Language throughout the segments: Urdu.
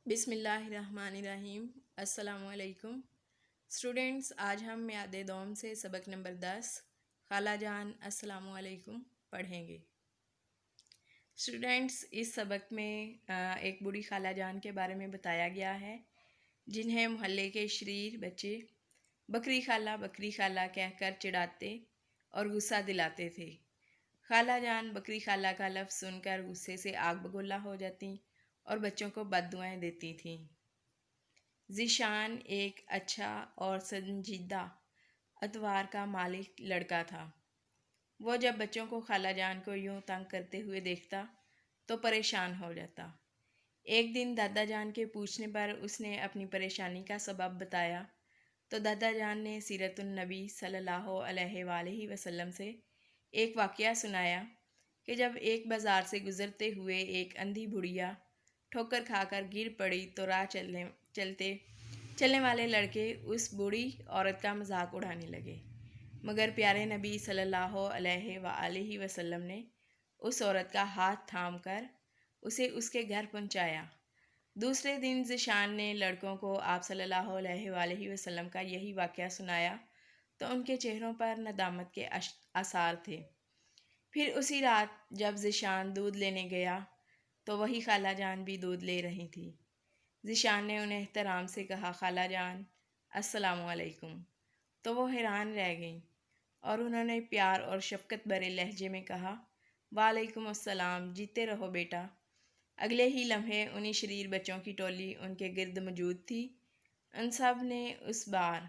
بسم اللہ الرحمن الرحیم۔ السلام علیکم اسٹوڈینٹس، آج ہم میعاد دوم سے سبق نمبر 10 خالہ جان السلام علیکم پڑھیں گے۔ اسٹوڈینٹس، اس سبق میں ایک بوڑھی خالہ جان کے بارے میں بتایا گیا ہے جنہیں محلے کے شریر بچے بکری خالہ کہہ کر چڑھاتے اور غصہ دلاتے تھے۔ خالہ جان بکری خالہ کا لفظ سن کر غصے سے آگ بگولا ہو جاتی اور بچوں کو بد دعائیں دیتی تھیں۔ ذیشان ایک اچھا اور سنجیدہ اتوار کا مالک لڑکا تھا۔ وہ جب بچوں کو خالہ جان کو یوں تنگ کرتے ہوئے دیکھتا تو پریشان ہو جاتا۔ ایک دن دادا جان کے پوچھنے پر اس نے اپنی پریشانی کا سبب بتایا تو دادا جان نے سیرت النبی صلی اللہ علیہ وآلہ وسلم سے ایک واقعہ سنایا کہ جب ایک بازار سے گزرتے ہوئے ایک اندھی بڑھیا ٹھوکر کھا کر گر پڑی تو راہ چلنے والے لڑکے اس بوڑھی عورت کا مذاق اڑانے لگے، مگر پیارے نبی صلی اللہ علیہ وآلہ وسلم نے اس عورت کا ہاتھ تھام کر اسے اس کے گھر پہنچایا۔ دوسرے دن ذیشان نے لڑکوں کو آپ صلی اللہ علیہ وآلہ وسلم کا یہی واقعہ سنایا تو ان کے چہروں پر ندامت کے آثار تھے۔ پھر اسی رات جب ذیشان دودھ لینے گیا تو وہی خالہ جان بھی دودھ لے رہی تھی۔ ذیشان نے انہیں احترام سے کہا، خالہ جان السلام علیکم، تو وہ حیران رہ گئیں اور انہوں نے پیار اور شفقت بھرے لہجے میں کہا، وعلیکم السلام، جیتے رہو بیٹا۔ اگلے ہی لمحے انہی شریر بچوں کی ٹولی ان کے گرد موجود تھی۔ ان سب نے اس بار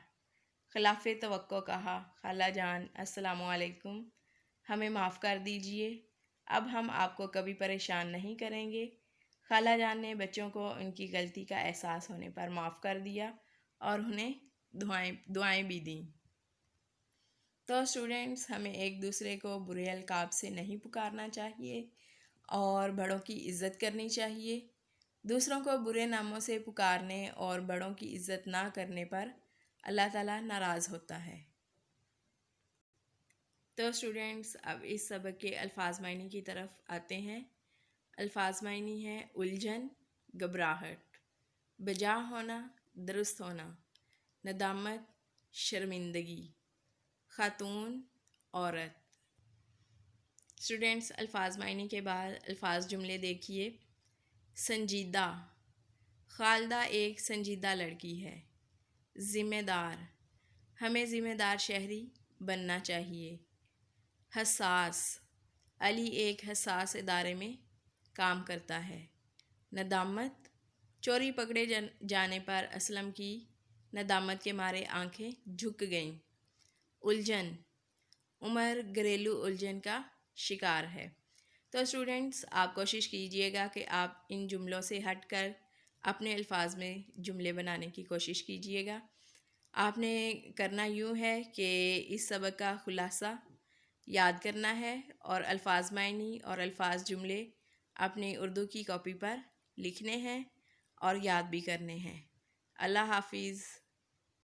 خلاف توقع کہا، خالہ جان السلام علیکم، ہمیں معاف کر دیجئے، اب ہم آپ کو کبھی پریشان نہیں کریں گے۔ خالہ جان نے بچوں کو ان کی غلطی کا احساس ہونے پر معاف کر دیا اور انہیں دعائیں بھی دیں۔ تو اسٹوڈینٹس، ہمیں ایک دوسرے کو برے القاب سے نہیں پکارنا چاہیے اور بڑوں کی عزت کرنی چاہیے۔ دوسروں کو برے ناموں سے پکارنے اور بڑوں کی عزت نہ کرنے پر اللہ تعالیٰ ناراض ہوتا ہے۔ تو اسٹوڈینٹس، اب اس سبق کے الفاظ معنی کی طرف آتے ہیں۔ الفاظ معنی ہے الجھن، گھبراہٹ، بجا ہونا، درست ہونا، ندامت، شرمندگی، خاتون، عورت۔ اسٹوڈینٹس، الفاظ معنی کے بعد الفاظ جملے دیکھیے۔ سنجیدہ، خالدہ ایک سنجیدہ لڑکی ہے۔ ذمہ دار، ہمیں ذمہ دار شہری بننا چاہیے۔ حساس، علی ایک حساس ادارے میں کام کرتا ہے۔ ندامت، چوری پکڑے جانے پر اسلم کی ندامت کے مارے آنکھیں جھک گئیں۔ الجھن، عمر گھریلو الجھن کا شکار ہے۔ تو اسٹوڈینٹس، آپ کوشش کیجئے گا کہ آپ ان جملوں سے ہٹ کر اپنے الفاظ میں جملے بنانے کی کوشش کیجئے گا۔ آپ نے کرنا یوں ہے کہ اس سبق کا خلاصہ یاد کرنا ہے اور الفاظ معنی اور الفاظ جملے اپنی اردو کی کاپی پر لکھنے ہیں اور یاد بھی کرنے ہیں۔ اللہ حافظ۔